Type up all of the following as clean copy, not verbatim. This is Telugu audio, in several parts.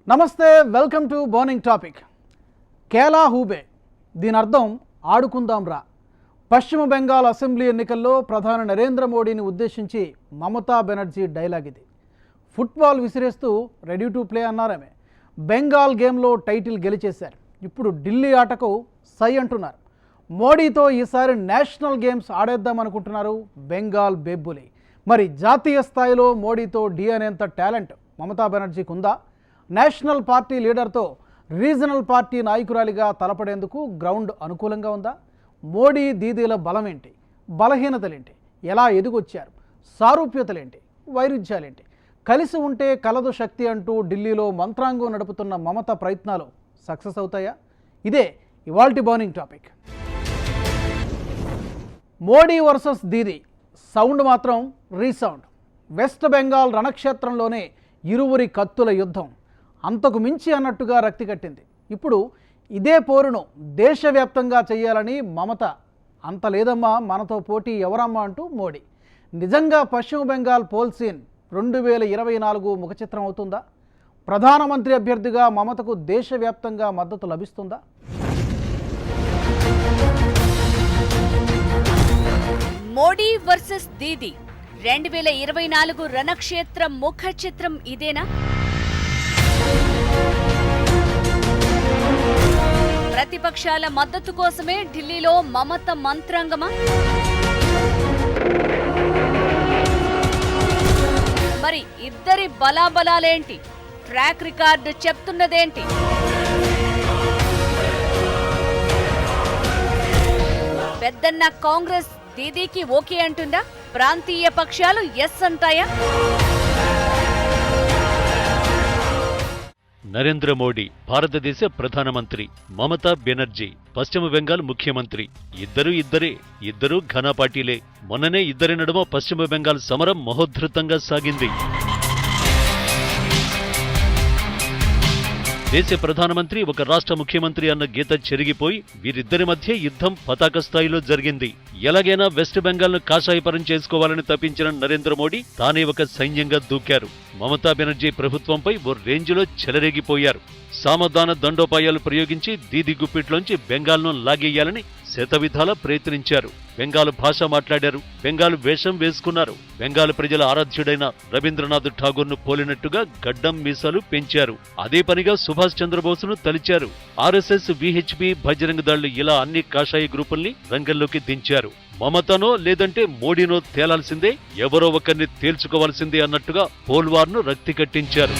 నమస్తే, వెల్కమ్ టు బర్నింగ్ టాపిక్. కేలా హూబే, దీని అర్థం ఆడుకుందాం రా. పశ్చిమ బెంగాల్ అసెంబ్లీ ఎన్నికల్లో ప్రధాని నరేంద్ర మోడీని ఉద్దేశించి మమతా బెనర్జీ డైలాగ్ ఇది. ఫుట్బాల్ విసిరేస్తూ రెడీ టు ప్లే అన్నారామె. బెంగాల్ గేమ్లో టైటిల్ గెలిచేశారు. ఇప్పుడు ఢిల్లీ ఆటకు సై అంటున్నారు. మోడీతో ఈసారి నేషనల్ గేమ్స్ ఆడేద్దామనుకుంటున్నారు బెంగాల్ బెబ్బులి. మరి జాతీయ స్థాయిలో మోడీతో ఢీ అనేంత టాలెంట్ మమతా బెనర్జీకి ఉందా? నేషనల్ పార్టీ లీడర్తో రీజనల్ పార్టీ నాయకురాలిగా తలపడేందుకు గ్రౌండ్ అనుకూలంగా ఉందా? మోడీ దీదీల బలం ఏంటి, బలహీనతలేంటి, ఎలా ఎదుగొచ్చారు, సారూప్యతలేంటి, వైరుధ్యాలేంటి, కలిసి ఉంటే కలదు శక్తి అంటూ ఢిల్లీలో మంత్రాంగం నడుపుతున్న మమత ప్రయత్నాలు సక్సెస్ అవుతాయా? ఇదే ఇవాల్టి burning topic. Modi versus Didi, sound మాత్రం రీసౌండ్. వెస్ట్ బెంగాల్ రణక్షేత్రంలోనే ఇరువురి కత్తుల యుద్ధం అంతకు మించి అన్నట్టుగా రక్తి కట్టింది. ఇప్పుడు ఇదే పోరును దేశవ్యాప్తంగా చేయాలని మమత, అంత లేదమ్మా మనతో పోటీ ఎవరమ్మా అంటూ మోడీ. నిజంగా పశ్చిమ బెంగాల్ పోల్ సీన్ 2024 ముఖచిత్రం అవుతుందా? ప్రధానమంత్రి అభ్యర్థిగా మమతకు దేశవ్యాప్తంగా మద్దతు లభిస్తుందా? మోడీ వర్సెస్ దీదీ 2024 రణక్షేత్రం ముఖ చిత్రం ఇదేనా? ప్రతిపక్షాల మద్దతు కోసమే ఢిల్లీలో మమత మంత్రాంగమా? మరి ఇద్దరి బలాబలాలేంటి? Track record చెప్తున్నదేంటి? పెద్దన్న కాంగ్రెస్ దీదీకి ఓకే అంటుందా? ప్రాంతీయ పక్షాలు ఎస్ అంటాయా? నరేంద్ర మోడీ భారతదేశ ప్రధానమంత్రి, మమతా బెనర్జీ పశ్చిమ బెంగాల్ ముఖ్యమంత్రి. ఇద్దరూ ఘన పార్టీలే. మొన్ననే ఇద్దరి నడుమ పశ్చిమ బెంగాల్ సమరం మహోద్ధృతంగా సాగింది. దేశ ప్రధానమంత్రి ఒక రాష్ట్ర ముఖ్యమంత్రి అన్న గీత చెరిగిపోయి వీరిద్దరి మధ్య యుద్ధం పతాక స్థాయిలో జరిగింది. ఎలాగైనా వెస్ట్ బెంగాల్ను కాషాయపరం చేసుకోవాలని తప్పించిన నరేంద్ర మోడీ తానే ఒక సైన్యంగా దూకారు. మమతా బెనర్జీ ప్రభుత్వంపై ఓ రేంజ్లో చెలరేగిపోయారు. సామధాన దండోపాయాలు ప్రయోగించి దీదీ గుప్పిట్లోంచి బెంగాల్ను లాగేయాలని శతవిధాలా ప్రయత్నించారు. బెంగాల్ భాష మాట్లాడారు, బెంగాల్ వేషం వేసుకున్నారు. బెంగాల్ ప్రజల ఆరాధ్యుడైన రవీంద్రనాథ్ ఠాగూర్ను పోలినట్టుగా గడ్డం మీసాలు పెంచారు. అదే పనిగా సుభాష్ చంద్రబోస్ను తలిచారు. ఆర్ఎస్ఎస్, విహెచ్పి, బజరంగ్ దళ్ ఇలా అన్ని కాషాయ గ్రూపుల్ని రంగంలోకి దించారు. మమతనో లేదంటే మోడీనో తేలాల్సిందే, ఎవరో ఒకరిని తేల్చుకోవాల్సిందే అన్నట్టుగా పోల్వార్ను రక్తి కట్టించారు.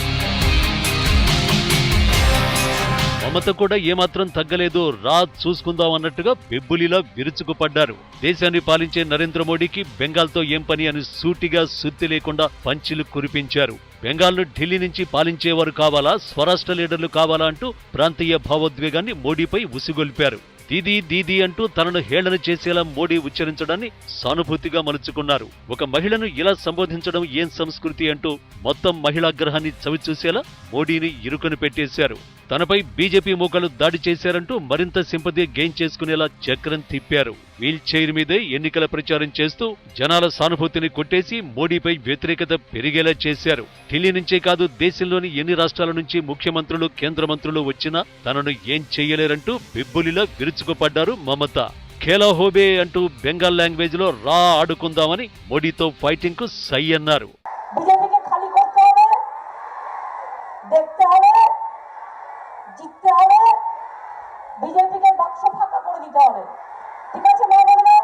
మమత కూడా ఏమాత్రం తగ్గలేదు, రా చూసుకుందాం అన్నట్టుగా బెబ్బులిలా విరుచుకుపడ్డారు. దేశాన్ని పాలించే నరేంద్ర మోడీకి బెంగాల్తో ఏం పని అని సూటిగా సుత్తి లేకుండా పంచిలు కురిపించారు. బెంగాల్ను ఢిల్లీ నుంచి పాలించేవారు కావాలా, స్వరాష్ట్ర లీడర్లు కావాలా అంటూ ప్రాంతీయ భావోద్వేగాన్ని మోడీపై ఉసిగొల్పారు. దీదీ దీదీ అంటూ తనను హేళన చేసేలా మోడీ ఉచ్చరించడాన్ని సానుభూతిగా మలుచుకున్నారు. ఒక మహిళను ఇలా సంబోధించడం ఏం సంస్కృతి అంటూ మొత్తం మహిళాగ్రహాన్ని చవిచూసేలా మోడీని ఇరుకుని పెట్టేశారు. తనపై బీజేపీ మూకలు దాడి చేశారంటూ మరింత సింపతి గెయిన్ చేసుకునేలా చక్రం తిప్పారు. వీల్ చైర్ మీదే ఎన్నికల ప్రచారం చేస్తూ జనాల సానుభూతిని కొట్టేసి మోడీపై వ్యతిరేకత పెరిగేలా చేశారు. ఢిల్లీ నుంచే కాదు, దేశంలోని ఎన్ని రాష్ట్రాల నుంచి ముఖ్యమంత్రులు, కేంద్ర మంత్రులు వచ్చినా తనను ఏం చెయ్యలేరంటూ బిబ్బులిలా విరుచుకుపడ్డారు మమత. ఖేలా హోబే అంటూ బెంగాల్ లాంగ్వేజ్ లో రా ఆడుకుందామని మోడీతో ఫైటింగ్ కు సై అన్నారు. জিততে হবে, বিজেপিকে বাক্স ফাঁকা করে দিতে হবে। ঠিক আছে মা বোনেরা,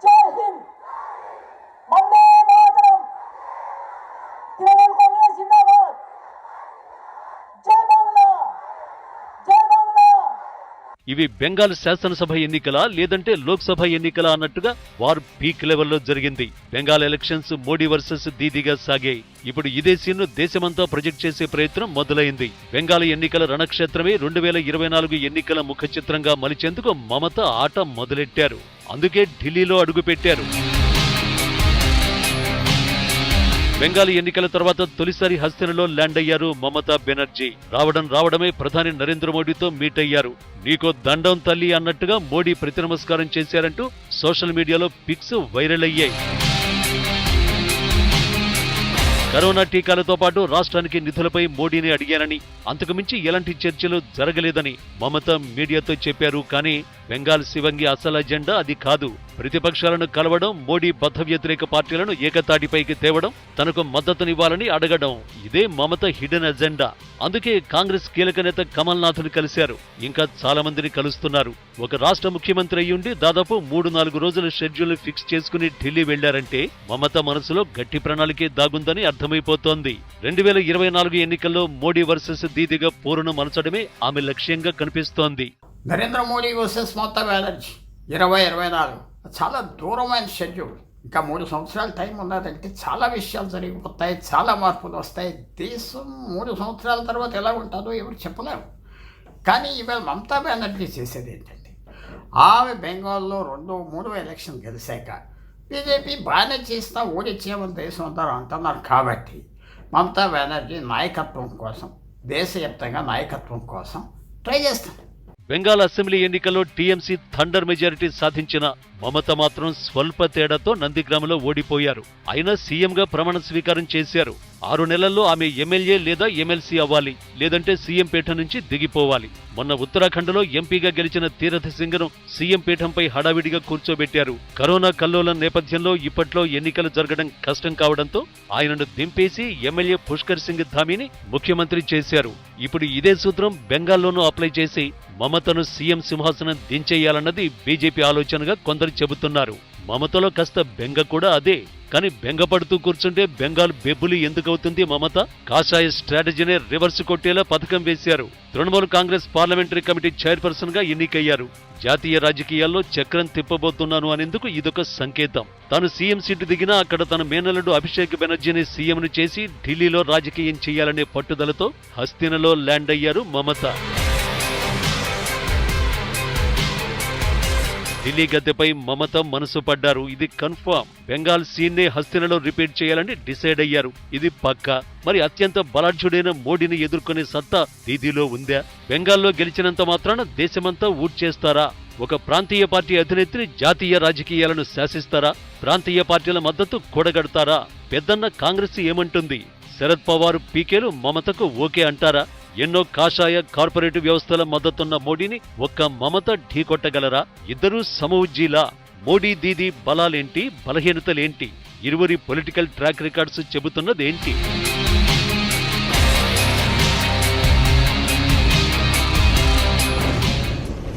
জয় হিন্দ, বন্দে মাতরম, তৃণমূল কংগ্রেস জিন্দাবাদ, জয় বাংলা, জয় বাংলা। ఇవి బెంగాల్ శాసనసభ ఎన్నికలా లేదంటే లోక్సభ ఎన్నికలా అన్నట్టుగా వార్ పీక్ లెవెల్లో జరిగింది. బెంగాల్ ఎలక్షన్స్ మోడీ వర్సెస్ దీదీగా సాగాయి. ఇప్పుడు ఇదే సీన్ను దేశమంతా ప్రొజెక్ట్ చేసే ప్రయత్నం మొదలైంది. బెంగాల్ ఎన్నికల రణక్షేత్రమే 2024 ఎన్నికల ముఖ చిత్రంగా మలిచేందుకు మమత ఆట మొదలెట్టారు. అందుకే ఢిల్లీలో అడుగుపెట్టారు. బెంగాల్ ఎన్నికల తర్వాత తొలిసారి హస్తినలో ల్యాండ్ అయ్యారు మమతా బెనర్జీ. రావడమే ప్రధాని నరేంద్ర మోడీతో మీట్ అయ్యారు. నీకో దండం తల్లి అన్నట్టుగా మోడీ ప్రతినమస్కారం చేశారంటూ సోషల్ మీడియాలో పిక్స్ వైరల్ అయ్యాయి. కరోనా టీకాలతో పాటు రాష్ట్రానికి నిధులపై మోడీని అడిగానని, అంతకుమించి ఎలాంటి చర్చలు జరగలేదని మమత మీడియాతో చెప్పారు. కానీ బెంగాల్ శివంగి అసలు అజెండా అది కాదు. ప్రతిపక్షాలను కలవడం, మోడీ బద్ధ వ్యతిరేక పార్టీలను ఏకతాటిపైకి తేవడం, తనకు మద్దతునివ్వాలని అడగడం, ఇదే మమత హిడెన్ అజెండా. అందుకే కాంగ్రెస్ కీలక నేత కమల్ నాథ్ను కలిశారు. ఇంకా చాలా మందిని కలుస్తున్నారు. ఒక రాష్ట్ర ముఖ్యమంత్రి అయ్యుండి దాదాపు 3-4 రోజుల షెడ్యూల్ ఫిక్స్ చేసుకుని ఢిల్లీ వెళ్లారంటే మమత మనసులో గట్టి ప్రణాళికే దాగుందని అర్థమైపోతోంది. 2024 ఎన్నికల్లో మోడీ వర్సెస్ దీదీగా పోరును మలచడమే ఆమె లక్ష్యంగా కనిపిస్తోంది. నరేంద్ర మోడీ వర్సెస్ మమతా బెనర్జీ 2024 చాలా దూరమైన షెడ్యూల్. ఇంకా 3 సంవత్సరాల టైం ఉన్నదంటే చాలా విషయాలు జరిగిపోతాయి, చాలా మార్పులు వస్తాయి. దేశం 3 సంవత్సరాల తర్వాత ఎలా ఉంటుందో ఎవరు చెప్పలేరు. కానీ ఇవాళ మమతా బెనర్జీ చేసేది ఏంటంటే, ఆమె బెంగాల్లో 2-3 ఎలక్షన్ గెలిచాక బీజేపీ బాగానే చేసినా ఓడిచ్చేమని దేశం అంటారు అంటున్నారు. కాబట్టి మమతా బెనర్జీ నాయకత్వం కోసం, దేశవ్యాప్తంగా నాయకత్వం కోసం ట్రై చేస్తాను. బెంగాల్ అసెంబ్లీ ఎన్నికల్లో టీఎంసీ థండర్ మెజారిటీ సాధించిన మమత మాత్రం స్వల్ప తేడాతో నందిగ్రామ్లో ఓడిపోయారు. అయినా సీఎంగా ప్రమాణ స్వీకారం చేశారు. 6 నెలల్లో ఆమె ఎమ్మెల్యే లేదా ఎమ్మెల్సీ అవ్వాలి, లేదంటే సీఎం పీఠం నుంచి దిగిపోవాలి. మొన్న ఉత్తరాఖండ్లో ఎంపీగా గెలిచిన తీరథ్ సింగ్ను సీఎం పీఠంపై హడావిడిగా కూర్చోబెట్టారు. కరోనా కల్లోలం నేపథ్యంలో ఇప్పట్లో ఎన్నికలు జరగడం కష్టం కావడంతో ఆయనను దింపేసి ఎమ్మెల్యే పుష్కర్ సింగ్ ధామీని ముఖ్యమంత్రి చేశారు. ఇప్పుడు ఇదే సూత్రం బెంగాల్లోనూ అప్లై చేసి మమతను సీఎం సింహాసనం దించేయాలన్నది బీజేపీ ఆలోచనగా కొందరు చెబుతున్నారు. మమతలో కాస్త బెంగ కూడా అదే. కానీ బెంగపడుతూ కూర్చుంటే బెంగాల్ బెబ్బులి ఎందుకవుతుంది? మమత కాషాయ స్ట్రాటజీనే రివర్స్ కొట్టేలా పథకం వేశారు. Trinamool Congress parliamentary committee chairperson గా ఎన్నికయ్యారు. జాతీయ రాజకీయాల్లో చక్రం తిప్పబోతున్నాను అనేందుకు ఇదొక సంకేతం. తాను సీఎం సీటు దిగినా అక్కడ తన మేనల్లుడు అభిషేక్ బెనర్జీని సీఎంను చేసి ఢిల్లీలో రాజకీయం చేయాలనే పట్టుదలతో హస్తినలో ల్యాండ్ అయ్యారు మమత. ఢిల్లీ గద్దెపై మమత మనసు పడ్డారు. ఇది కన్ఫర్మ్. బెంగాల్ సీన్నే హస్తినలో రిపీట్ చేయాలని డిసైడ్ అయ్యారు. ఇది పక్కా. మరి అత్యంత బలాఢ్యుడైన మోడీని ఎదుర్కొనే సత్తా దీదీలో ఉందా? బెంగాల్లో గెలిచినంత మాత్రాన దేశమంతా ఊడ్చేస్తారా? ఒక ప్రాంతీయ పార్టీ అధినేత్రి జాతీయ రాజకీయాలను శాసిస్తారా? ప్రాంతీయ పార్టీల మద్దతు కూడగడతారా? పెద్దన్న కాంగ్రెస్ ఏమంటుంది? శరద్ పవార్ పీకేలు మమతకు ఓకే అంటారా? ఎన్నో కాషాయ కార్పొరేట్ వ్యవస్థల మద్దతున్న మోడీని ఒక్క మమత ఢీకొట్టగలరా? ఇద్దరూ సమవుజ్జీలా? మోడీ దీదీ బలాలేంటి, బలహీనతలేంటి? ఇరువురి పొలిటికల్ ట్రాక్ రికార్డ్స్ చెబుతున్నదేంటి?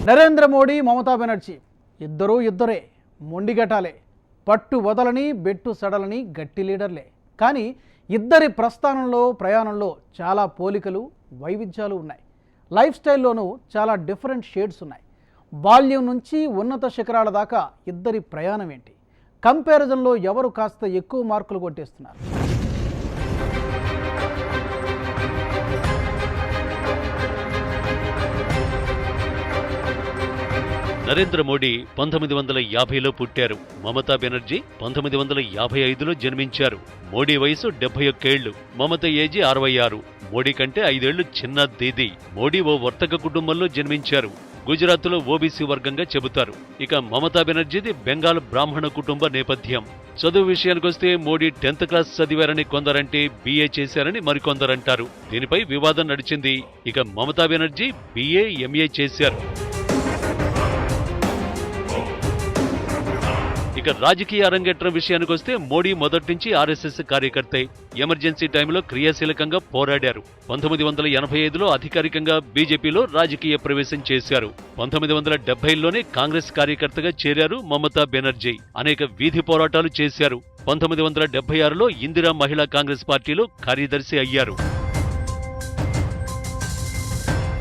నరేంద్ర మోడీ, మమతా బెనర్జీ ఇద్దరే మొండిగటాలే. పట్టు వదలని, బెట్టు సడలని గట్టి లీడర్లే. కానీ ఇద్దరి ప్రయాణంలో చాలా పోలికలు, వైవిధ్యాలు ఉన్నాయి. లైఫ్ స్టైల్లోనూ చాలా డిఫరెంట్ షేడ్స్ ఉన్నాయి. బాల్యం నుంచి ఉన్నత శిఖరాల దాకా ఇద్దరి ప్రయాణం ఏంటి? కంపారిజన్లో ఎవరు కాస్త ఎక్కువ మార్కులు కొట్టేస్తున్నారు? నరేంద్ర మోడీ 1950లో పుట్టారు. మమతా బెనర్జీ 1955లో జన్మించారు. మోడీ వయసు 71 ఏళ్లు, మమత ఏజీ 66. మోడీ కంటే 5 ఏళ్లు చిన్న దీదీ. మోడీ ఓ వర్తక కుటుంబంలో జన్మించారు. గుజరాత్లో ఓబీసీ వర్గంగా చెబుతారు. ఇక మమతా బెనర్జీది బెంగాల్ బ్రాహ్మణ కుటుంబ నేపథ్యం. చదువు విషయానికొస్తే మోడీ 10th క్లాస్ చదివారని కొందరంటే BA చేశారని మరికొందరంటారు. దీనిపై వివాదం నడిచింది. ఇక మమతా బెనర్జీ BA, MA చేశారు. ఇక రాజకీయ అరంగేట్రం విషయానికొస్తే మోడీ మొదటి నుంచి RSS కార్యకర్తే. ఎమర్జెన్సీ టైంలో క్రియాశీలకంగా పోరాడారు. 1985లో అధికారికంగా బీజేపీలో రాజకీయ ప్రవేశం చేశారు. 1970లోనే కాంగ్రెస్ కార్యకర్తగా చేరారు మమతా బెనర్జీ. అనేక వీధి పోరాటాలు చేశారు. 1976లో ఇందిరా మహిళా కాంగ్రెస్ పార్టీలో కార్యదర్శి అయ్యారు.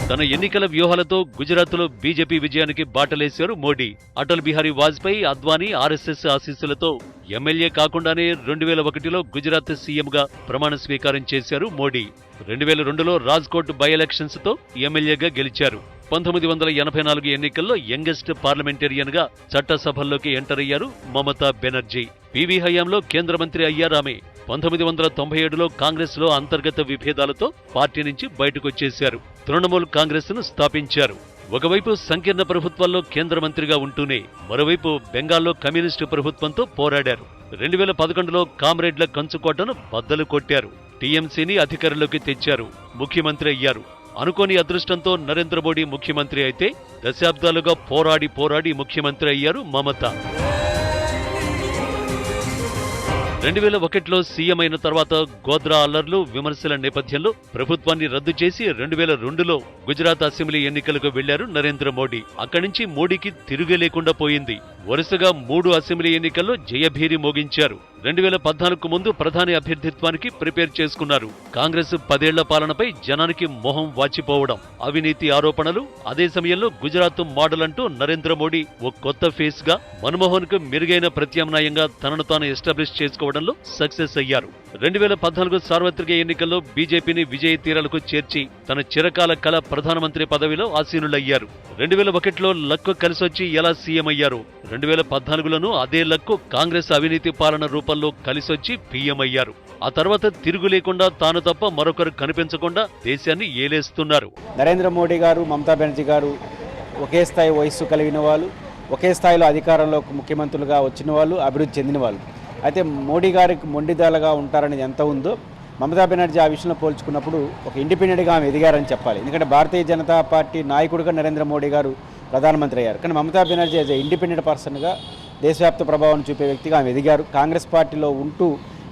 తన ఎన్నికల వ్యూహాలతో గుజరాత్లో బీజేపీ విజయానికి బాటలేశారు మోడీ. అటల్ బిహారీ వాజ్పేయి, అద్వానీ, RSS ఆశీస్సులతో ఎమ్మెల్యే కాకుండానే 2001లో గుజరాత్ సీఎంగా ప్రమాణ స్వీకారం చేశారు మోడీ. 2002లో రాజ్కోట్ బై ఎలక్షన్స్ తో ఎమ్మెల్యేగా గెలిచారు. 1984 ఎన్నికల్లో యంగెస్ట్ పార్లమెంటేరియన్ గా చట్టసభల్లోకి ఎంటర్ అయ్యారు మమతా బెనర్జీ. PV హయాంలో కేంద్ర మంత్రి అయ్యారామె. 1997లో కాంగ్రెస్ లో అంతర్గత విభేదాలతో పార్టీ నుంచి బయటకొచ్చేశారు. తృణమూల్ కాంగ్రెస్ ను స్థాపించారు. ఒకవైపు సంకీర్ణ ప్రభుత్వాల్లో కేంద్ర మంత్రిగా ఉంటూనే మరోవైపు బెంగాల్లో కమ్యూనిస్టు ప్రభుత్వంతో పోరాడారు. 2011లో కామ్రేడ్ల కంచుకోటను బద్దలు కొట్టారు. టీఎంసీని అధికారంలోకి తెచ్చారు. ముఖ్యమంత్రి అయ్యారు. అనుకోని అదృష్టంతో నరేంద్ర మోడీ ముఖ్యమంత్రి అయితే దశాబ్దాలుగా పోరాడి ముఖ్యమంత్రి అయ్యారు మమత. 2001లో సీఎం అయిన తర్వాత గోద్రా అల్లర్లు, విమర్శల నేపథ్యంలో ప్రభుత్వాన్ని రద్దు చేసి 2002లో గుజరాత్ అసెంబ్లీ ఎన్నికలకు వెళ్లారు నరేంద్ర మోడీ. అక్కడి నుంచి మోడీకి తిరుగే లేకుండా పోయింది. వరుసగా 3 అసెంబ్లీ ఎన్నికల్లో జయభేరి మోగించారు. 2014కు ముందు ప్రధాని అభ్యర్థిత్వానికి ప్రిపేర్ చేసుకున్నారు. కాంగ్రెస్ 10 ఏళ్ల పాలనపై జనానికి మొహం వాచిపోవడం, అవినీతి ఆరోపణలు, అదే సమయంలో గుజరాత్ మోడల్ అంటూ నరేంద్ర మోడీ ఓ కొత్త ఫేస్ గా మన్మోహన్ కు మెరుగైన ప్రత్యామ్నాయంగా తనను తాను ఎస్టాబ్లిష్ చేసుకోవడంలో సక్సెస్ అయ్యారు. 2014 సార్వత్రిక ఎన్నికల్లో బీజేపీని విజయ తీరాలకు చేర్చి తన చిరకాల కల ప్రధానమంత్రి పదవిలో ఆసీనులయ్యారు. 2001లో లక్కు కలిసొచ్చి ఎలా సీఎం అయ్యారు, 2014లోనూ అదే లక్కు కాంగ్రెస్ అవినీతి పాలన రూపంలో కలిసొచ్చి పీఎం అయ్యారు. ఆ తర్వాత తిరుగు లేకుండా తాను తప్ప మరొకరు కనిపించకుండా దేశాన్ని ఏలేస్తున్నారు. నరేంద్ర మోడీ గారు, మమతా బెనర్జీ గారు ఒకే స్థాయి వయస్సు కలిగిన వాళ్ళు, ఒకే స్థాయిలో అధికారంలోకి ముఖ్యమంత్రులుగా వచ్చిన వాళ్ళు, అభివృద్ధి చెందిన వాళ్ళు. అయితే మోడీ గారికి మొండిదాలుగా ఉంటారనేది ఎంత ఉందో మమతా బెనర్జీ ఆ విషయంలో పోల్చుకున్నప్పుడు ఒక ఇండిపెండెంట్గా ఆమె ఎదిగారని చెప్పాలి. ఎందుకంటే భారతీయ జనతా పార్టీ నాయకుడిగా నరేంద్ర మోడీ గారు ప్రధానమంత్రి అయ్యారు. కానీ Mamata Banerjee as a independent పర్సన్గా దేశవ్యాప్త ప్రభావాన్ని చూపే వ్యక్తిగా ఆమె ఎదిగారు. కాంగ్రెస్ పార్టీలో ఉంటూ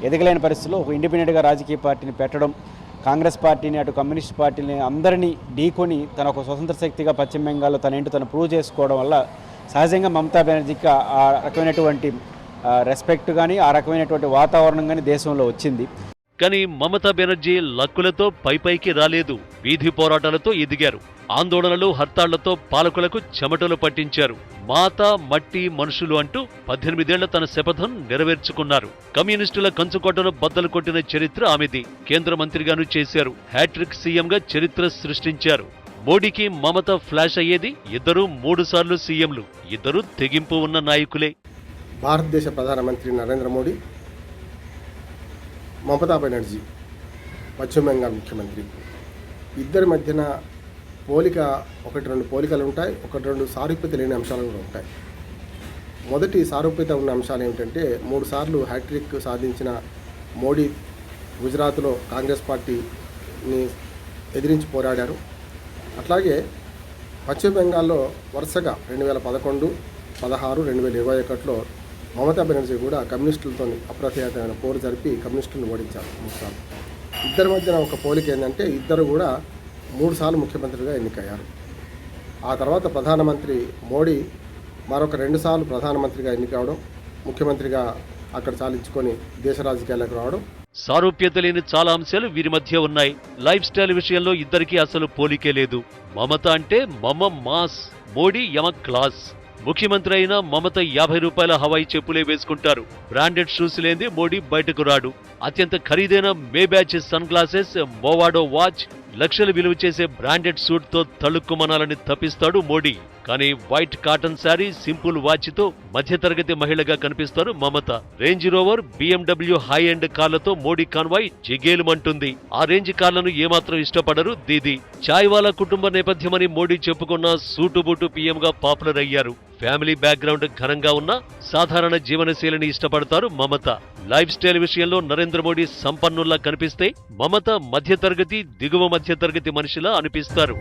ఎదగలేని పరిస్థితిలో ఒక ఇండిపెండెంట్గా రాజకీయ పార్టీని పెట్టడం, కాంగ్రెస్ పార్టీని అటు కమ్యూనిస్ట్ పార్టీని అందరినీ ఢీకొని తన ఒక స్వతంత్ర శక్తిగా పశ్చిమ బెంగాల్లో తనేంటో తను ప్రూవ్ చేసుకోవడం వల్ల సహజంగా మమతా బెనర్జీకి ఆ రకమైనటువంటి రెస్పెక్ట్ కానీ ఆ రకమైనటువంటి వాతావరణం కానీ దేశంలో వచ్చింది. కానీ మమతా బెనర్జీ లక్కులతో పైకి రాలేదు. వీధి పోరాటాలతో ఎదిగారు. ఆందోళనలు, హర్తాళ్లతో పాలకులకు చెమటలు పట్టించారు. మాత, మట్టి, మనుషులు అంటూ 18 ఏళ్ల తన శపథం నెరవేర్చుకున్నారు. కమ్యూనిస్టుల కంచుకోటను బద్దలు కొట్టిన చరిత్ర ఆమెది. కేంద్ర మంత్రిగాను చేశారు. హ్యాట్రిక్ సీఎంగా చరిత్ర సృష్టించారు. మోడీకి మమత ఫ్లాష్ అయ్యేది ఇద్దరూ 3 సార్లు సీఎంలు, ఇద్దరూ తెగింపు ఉన్న నాయకులే. భారతదేశ ప్రధానమంత్రి నరేంద్ర మోడీ, మమతా బెనర్జీ పశ్చిమ బెంగాల్ ముఖ్యమంత్రి. ఇద్దరి మధ్యన పోలిక 1-2 పోలికలు ఉంటాయి, 1-2 సారూప్యత లేని అంశాలు కూడా ఉంటాయి. మొదటి సారూప్యత ఉన్న అంశాలు ఏమిటంటే 3 సార్లు హ్యాట్రిక్ సాధించిన మోడీ గుజరాత్లో కాంగ్రెస్ పార్టీని ఎదిరించి పోరాడారు. అట్లాగే పశ్చిమ బెంగాల్లో వరుసగా 2011, 16, 2021లో మమతా బెనర్జీ కూడా కమ్యూనిస్టులతో అప్రతిహతమైన పోరు జరిపి కమ్యూనిస్టులను ఓడించారు 3 సార్లు. ఇద్దరి మధ్యన ఒక పోలిక ఏంటంటే ఇద్దరు కూడా 3 సార్లు ముఖ్యమంత్రిగా ఎన్నికయ్యారు. ఆ తర్వాత ప్రధానమంత్రి మోడీ మరొక 2 సార్లు ప్రధానమంత్రిగా ఎన్నికవడం, ముఖ్యమంత్రిగా అక్కడ చాలించుకొని దేశ రాజకీయాలకు రావడం. సారూప్యత లేని చాలా అంశాలు వీరి మధ్య ఉన్నాయి. లైఫ్ స్టైల్ విషయంలో ఇద్దరికీ అసలు పోలికే లేదు. మమత అంటే మమ మాస్, మోడీ యమ క్లాస్. ముఖ్యమంత్రి అయినా మమత 50 రూపాయల హవాయి చెప్పులే వేసుకుంటారు. బ్రాండెడ్ షూస్ లేని మోడీ బయటకు రాడు. అత్యంత ఖరీదైన మేబ్యాచ్ సన్ గ్లాసెస్, మోవాడో వాచ్, లక్షలు విలువ చేసే బ్రాండెడ్ సూట్ తో తళుక్కుమనాలని తప్పిస్తాడు మోడీ. కానీ white cotton sari, simple watch తో మధ్యతరగతి మహిళగా కనిపిస్తారు Mamata. Range Rover, BMW high end కార్లతో మోడీ కాన్వాయ్ జిగేలుమంటుంది. ఆ రేంజ్ కార్లను ఏమాత్రం ఇష్టపడరు దీదీ. చాయ్ వాలా కుటుంబ నేపథ్యమని మోడీ చెప్పుకున్న సూటుబూటు పీఎంగా పాపులర్ అయ్యారు. ఫ్యామిలీ బ్యాక్గ్రౌండ్ ఘనంగా ఉన్న సాధారణ జీవనశైలిని ఇష్టపడతారు మమత. లైఫ్ స్టైల్ విషయంలో నరేంద్ర మోడీ సంపన్నుల్లా కనిపిస్తే మమత మధ్యతరగతి, దిగువ మధ్యతరగతి మనిషిలా అనిపిస్తారు.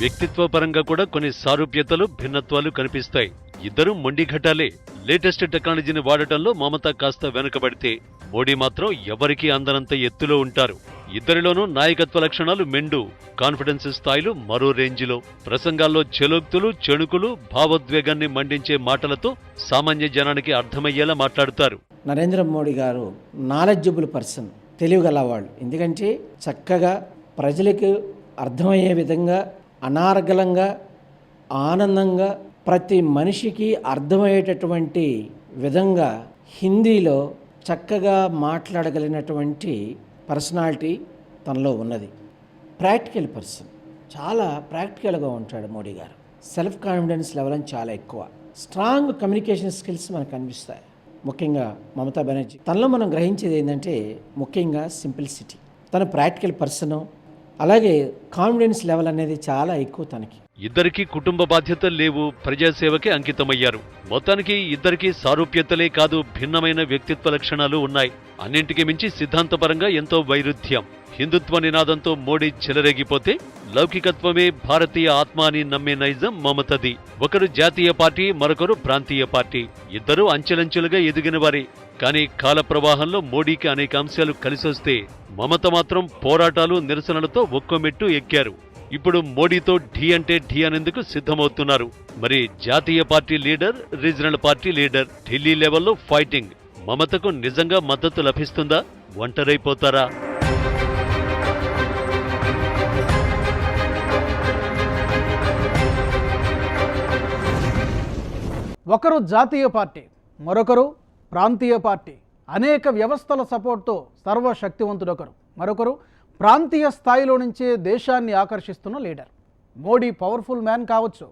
వ్యక్తిత్వపరంగా కూడా కొన్ని సారూప్యతలు, భిన్నత్వాలు కనిపిస్తాయి. ఇద్దరు మొండిఘటాలే. లేటెస్ట్ టెక్నాలజీని వాడటంలో మమత కాస్త వెనుకబడితే మోడీ మాత్రం ఎవరికీ అందనంత ఎత్తులో ఉంటారు. ఇద్దరిలోనూ నాయకత్వ లక్షణాలు మెండు. కాన్ఫిడెన్స్ స్థాయిలు మరో రేంజిలో. ప్రసంగాల్లో చెలోక్తులు, చెణుకులు, భావోద్వేగాన్ని మండించే మాటలతో సామాన్య జనానికి అర్థమయ్యేలా మాట్లాడతారు. నరేంద్ర మోడీ గారు నాలెడ్జబుల్ పర్సన్, తెలివిగలవాళ్ళు. ఎందుకంటే చక్కగా ప్రజలకు అర్థమయ్యే విధంగా, అనార్గళంగా, ఆనందంగా, ప్రతి మనిషికి అర్థమయ్యేటటువంటి విధంగా హిందీలో చక్కగా మాట్లాడగలిగినటువంటి పర్సనాలిటీ తనలో ఉన్నది. ప్రాక్టికల్ పర్సన్, చాలా ప్రాక్టికల్గా ఉంటాడు మోడీ గారు. సెల్ఫ్ కాన్ఫిడెన్స్ లెవెల్ అని చాలా ఎక్కువ. స్ట్రాంగ్ కమ్యూనికేషన్ స్కిల్స్ మనకు కనిపిస్తాయి. ముఖ్యంగా మమతా బెనర్జీ తనలో మనం గ్రహించేది ఏంటంటే ముఖ్యంగా సింప్లిసిటీ. తను ప్రాక్టికల్ పర్సను, అలాగే కాన్ఫిడెన్స్ లెవెల్ అనేది చాలా ఎక్కువ తనకి. ఇద్దరికీ కుటుంబ బాధ్యతలు లేవు, ప్రజాసేవకే అంకితమయ్యారు. మొత్తానికి ఇద్దరికీ సారూప్యతలే కాదు, భిన్నమైన వ్యక్తిత్వ లక్షణాలు ఉన్నాయి. అన్నింటికి మించి సిద్ధాంతపరంగా ఎంతో వైరుధ్యం. హిందుత్వ నినాదంతో మోడీ చెలరేగిపోతే లౌకికత్వమే భారతీయ ఆత్మ అని నమ్మే నైజం మమతది. ఒకరు జాతీయ పార్టీ, మరొకరు ప్రాంతీయ పార్టీ. ఇద్దరూ అంచెలంచెలుగా ఎదిగిన వారే. కానీ కాల ప్రవాహంలో మోడీకి అనేక అంశాలు కలిసొస్తే మమత మాత్రం పోరాటాలు, నిరసనలతో ఒక్కో మెట్టు ఎక్కారు. ఇప్పుడు మోడీతో ఢీ అంటే ఢీ అనేందుకు సిద్ధమవుతున్నారు. మరి జాతీయ party leader, regional party leader, Delhi లెవెల్లో ఫైటింగ్. మమతకు నిజంగా మద్దతు లభిస్తుందా? ఒంటరైపోతారా? ఒకరు జాతీయ పార్టీ, మరొకరు ప్రాంతీయ పార్టీ. అనేక వ్యవస్థల సపోర్ట్తో సర్వశక్తివంతుడొకరు, మరొకరు ప్రాంతీయ స్థాయిలో నుంచే దేశాన్ని ఆకర్షిస్తున్న లీడర్. మోడీ పవర్ఫుల్ మ్యాన్ కావచ్చు,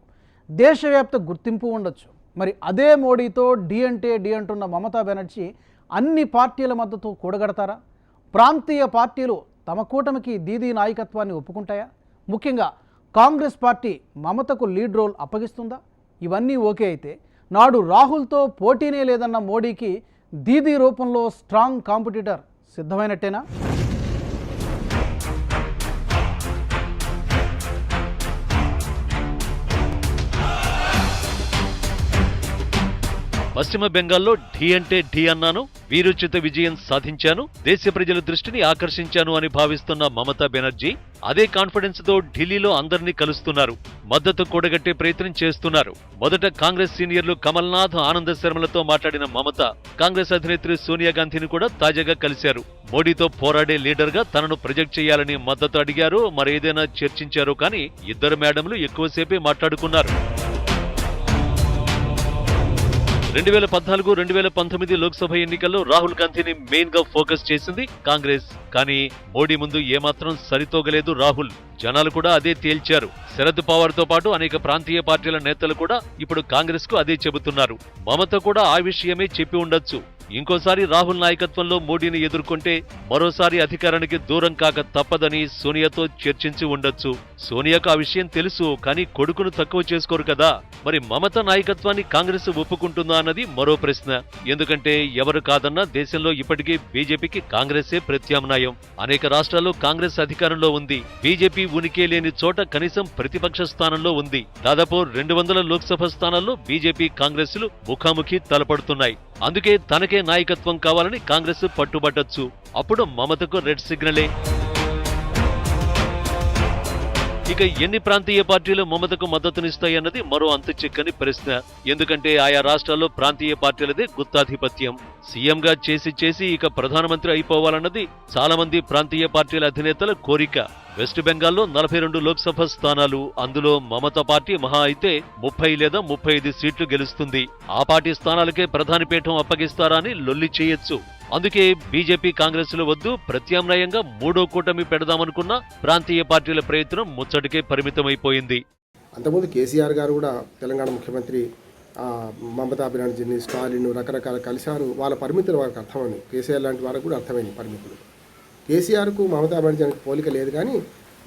దేశవ్యాప్త గుర్తింపు ఉండొచ్చు. మరి అదే మోడీతో ఢీ అంటే ఢీ అంటున్న మమతా బెనర్జీ అన్ని పార్టీల మద్దతు కూడగడతారా? ప్రాంతీయ పార్టీలు తమ కూటమికి దీదీ నాయకత్వాన్ని ఒప్పుకుంటాయా? ముఖ్యంగా కాంగ్రెస్ పార్టీ మమతకు లీడ్ రోల్ అప్పగిస్తుందా? ఇవన్నీ ఓకే అయితే నాడు రాహుల్తో పోటీనే లేదన్న మోడీకి దీదీ రూపంలో స్ట్రాంగ్ కాంపిటీటర్ సిద్ధమైనట్టేనా? పశ్చిమ బెంగాల్లో ఢీ అంటే ఢీ అన్నాను, వీరోచిత విజయం సాధించాను, దేశ ప్రజల దృష్టిని ఆకర్షించాను అని భావిస్తున్న మమతా బెనర్జీ అదే కాన్ఫిడెన్స్ తో ఢిల్లీలో అందరినీ కలుస్తున్నారు. మద్దతు కూడగట్టే ప్రయత్నం చేస్తున్నారు. మొదట కాంగ్రెస్ సీనియర్లు కమల్నాథ్, ఆనంద శర్మలతో మాట్లాడిన మమత కాంగ్రెస్ అధినేత్రి సోనియా గాంధీని కూడా తాజాగా కలిశారు. మోడీతో పోరాడే లీడర్ గా తనను ప్రొజెక్ట్ చేయాలని మద్దతు అడిగారు, మరేదైనా చర్చించారు. కానీ ఇద్దరు మేడంలు ఎక్కువసేపే మాట్లాడుకున్నారు. 2014-2019 లోక్సభ ఎన్నికల్లో రాహుల్ గాంధీని మెయిన్ గా ఫోకస్ చేసింది కాంగ్రెస్. కానీ మోడీ ముందు ఏమాత్రం సరితోగలేదు రాహుల్. జనాలు కూడా అదే తేల్చారు. శరద్ పవార్ తో పాటు అనేక ప్రాంతీయ పార్టీల నేతలు కూడా ఇప్పుడు కాంగ్రెస్ కు అదే చెబుతున్నారు. మమత కూడా ఆ విషయమే చెప్పి ఉండొచ్చు. ఇంకోసారి రాహుల్ నాయకత్వంలో మోడీని ఎదుర్కొంటే మరోసారి అధికారానికి దూరం కాక తప్పదని సోనియాతో చర్చించి ఉండొచ్చు. సోనియాకు ఆ విషయం తెలుసు, కానీ కొడుకును తక్కువ చేసుకోరు కదా. మరి మమత నాయకత్వాన్ని కాంగ్రెస్ ఒప్పుకుంటుందా అన్నది మరో ప్రశ్న. ఎందుకంటే ఎవరు కాదన్నా దేశంలో ఇప్పటికీ బీజేపీకి కాంగ్రెసే ప్రత్యామ్నాయం. అనేక రాష్ట్రాల్లో కాంగ్రెస్ అధికారంలో ఉంది. బీజేపీ ఉనికి లేని చోట కనీసం ప్రతిపక్ష స్థానంలో ఉంది. దాదాపు 200 లోక్సభ స్థానాల్లో బీజేపీ కాంగ్రెస్లు ముఖాముఖి తలపడుతున్నాయి. అందుకే తనకే నాయకత్వం కావాలని కాంగ్రెస్ పట్టుబట్టొచ్చు. అప్పుడు మమతకు రెడ్ సిగ్నలే. ఇక ఎన్ని ప్రాంతీయ పార్టీలు మమతకు మద్దతునిస్తాయన్నది మరో అంతు చిక్కని ప్రశ్న. ఎందుకంటే ఆయా రాష్ట్రాల్లో ప్రాంతీయ పార్టీలదే గుత్తాధిపత్యం. సీఎంగా చేసి ఇక ప్రధానమంత్రి అయిపోవాలన్నది చాలా మంది ప్రాంతీయ పార్టీల అధినేతల కోరిక. వెస్ట్ బెంగాల్లో 42 లోక్సభ స్థానాలు, అందులో మమతా పార్టీ మహా అయితే 30 లేదా 35 సీట్లు గెలుస్తుంది. ఆ పార్టీ స్థానాలకే ప్రధాని పీఠం అప్పగిస్తారా అని లొల్లి చేయొచ్చు. అందుకే బీజేపీ కాంగ్రెస్లు వద్దు, ప్రత్యామ్నాయంగా మూడో కూటమి పెడదామనుకున్న ప్రాంతీయ పార్టీల ప్రయత్నం ముచ్చటికే పరిమితమైపోయింది. అంతకుముందు కేసీఆర్ గారు కూడా తెలంగాణ ముఖ్యమంత్రి మమతా బెనర్జీని, స్టాలిన్ రకరకాల కలిశారు. వాళ్ళ పరిమితులు వారికి అర్థమైంది. కేసీఆర్ లాంటి వారికి కూడా అర్థమైంది పరిమితులు. కేసీఆర్కు మమతా బెనర్జీకి పోలిక లేదు. కానీ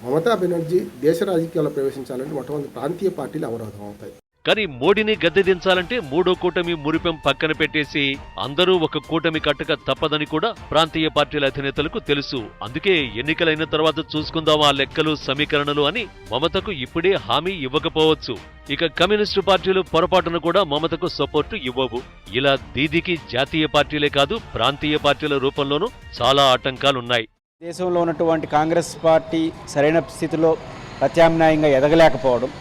మమతా బెనర్జీ దేశ రాజకీయాల్లో ప్రవేశించాలంటే మొట్టమొదటి ప్రాంతీయ పార్టీలు అవరోధం అవుతాయి. కానీ మోడీని గద్దెదించాలంటే మూడో కూటమి మురిపెం పక్కన పెట్టేసి అందరూ ఒక కూటమి కట్టక తప్పదని కూడా ప్రాంతీయ పార్టీల అధినేతలకు తెలుసు. అందుకే ఎన్నికలైన తర్వాత చూసుకుందామా లెక్కలు, సమీకరణలు అని మమతకు ఇప్పుడే హామీ ఇవ్వకపోవచ్చు. ఇక కమ్యూనిస్టు పార్టీలు పొరపాటును కూడా మమతకు సపోర్టు ఇవ్వవు. ఇలా దీదీకి జాతీయ పార్టీలే కాదు, ప్రాంతీయ పార్టీల రూపంలోనూ చాలా ఆటంకాలున్నాయి. దేశంలో ఉన్నటువంటి కాంగ్రెస్ పార్టీ సరైన స్థితిలో ప్రత్యామ్నాయంగా ఎదగలేకపోవడం,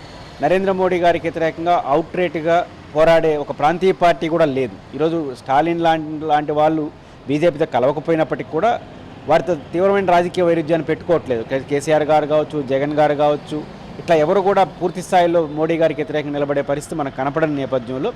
నరేంద్ర మోడీ గారికి వ్యతిరేకంగా అవుట్రేట్గా పోరాడే ఒక ప్రాంతీయ పార్టీ కూడా లేదు. ఈరోజు స్టాలిన్ లాంటి వాళ్ళు బీజేపీతో కలవకపోయినప్పటికీ కూడా వారితో తీవ్రమైన రాజకీయ వైరుధ్యాన్ని పెట్టుకోవట్లేదు. కేసీఆర్ గారు కావచ్చు, జగన్ గారు కావచ్చు, ఇట్లా ఎవరు కూడా పూర్తి స్థాయిలో మోడీ గారికి వ్యతిరేకంగా నిలబడే పరిస్థితి మనకు కనపడని నేపథ్యంలో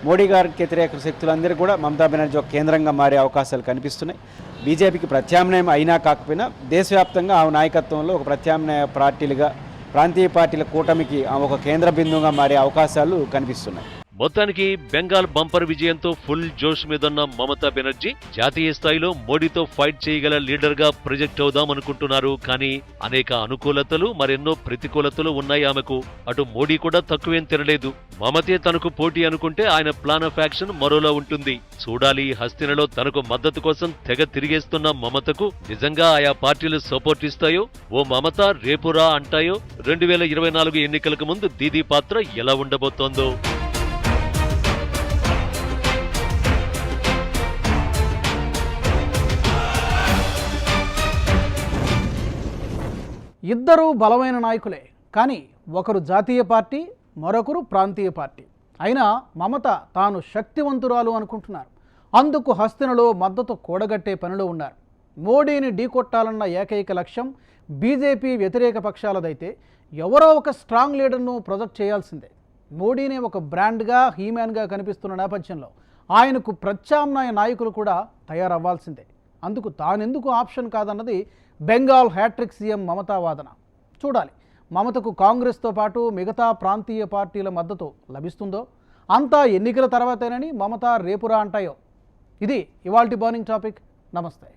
మోడీ గారికి వ్యతిరేక శక్తులందరూ కూడా మమతా బెనర్జీ ఒక కేంద్రంగా మారే అవకాశాలు కనిపిస్తున్నాయి. బీజేపీకి ప్రత్యామ్నాయం అయినా కాకపోయినా దేశవ్యాప్తంగా ఆ నాయకత్వంలో ఒక ప్రత్యామ్నాయ పార్టీలుగా ప్రాంతీయ పార్టీల కూటమికి ఒక కేంద్ర బిందువుగా మారే అవకాశాలు కనిపిస్తున్నాయి. మొత్తానికి బెంగాల్ బంపర్ విజయంతో ఫుల్ జోష్ మీదున్న మమతా బెనర్జీ జాతీయ స్థాయిలో మోడీతో ఫైట్ చేయగల లీడర్ గా ప్రొజెక్ట్ అవుదామనుకుంటున్నారు. కానీ అనేక అనుకూలతలు మరెన్నో ప్రతికూలతలు ఉన్నాయి ఆమెకు. అటు మోడీ కూడా తక్కువేం తినలేదు. మమతే తనకు పోటీ అనుకుంటే ఆయన ప్లాన్ ఆఫ్ యాక్షన్ మరోలా ఉంటుంది. చూడాలి, హస్తినలో తనకు మద్దతు కోసం తెగ తిరిగేస్తున్న మమతకు నిజంగా ఆయా పార్టీలు సపోర్ట్ ఇస్తాయో, ఓ మమత రేపురా అంటాయో, 2024 ఎన్నికలకు ముందు దీదీ పాత్ర ఎలా ఉండబోతోందో. ఇద్దరూ బలమైన నాయకులే, కానీ ఒకరు జాతీయ పార్టీ, మరొకరు ప్రాంతీయ పార్టీ. అయినా మమత తాను శక్తివంతురాలు అనుకుంటున్నారు. అందుకు హస్తినలో మద్దతు కూడగట్టే పనిలో ఉన్నారు. మోడీని ఢీకొట్టాలన్న ఏకైక లక్ష్యం బీజేపీ వ్యతిరేక పక్షాలదైతే ఎవరో ఒక స్ట్రాంగ్ లీడర్ను ప్రొజెక్ట్ చేయాల్సిందే. మోడీని ఒక బ్రాండ్గా, హీమ్యాన్గా కనిపిస్తున్న నేపథ్యంలో ఆయనకు ప్రత్యామ్నాయ నాయకులు కూడా తయారవ్వాల్సిందే. అందుకు తానెందుకు ఆప్షన్ కాదన్నది బెంగాల్ హ్యాట్రిక్ సీఎం మమతా వాదన. చూడాలి, మమతకు కాంగ్రెస్తో పాటు మిగతా ప్రాంతీయ పార్టీల మద్దతు లభిస్తుందో. అంతా ఎన్నికల తర్వాతేనని మమత రేపురా అంటాయో. ఇది ఇవాల్టి బర్నింగ్ టాపిక్. నమస్తే.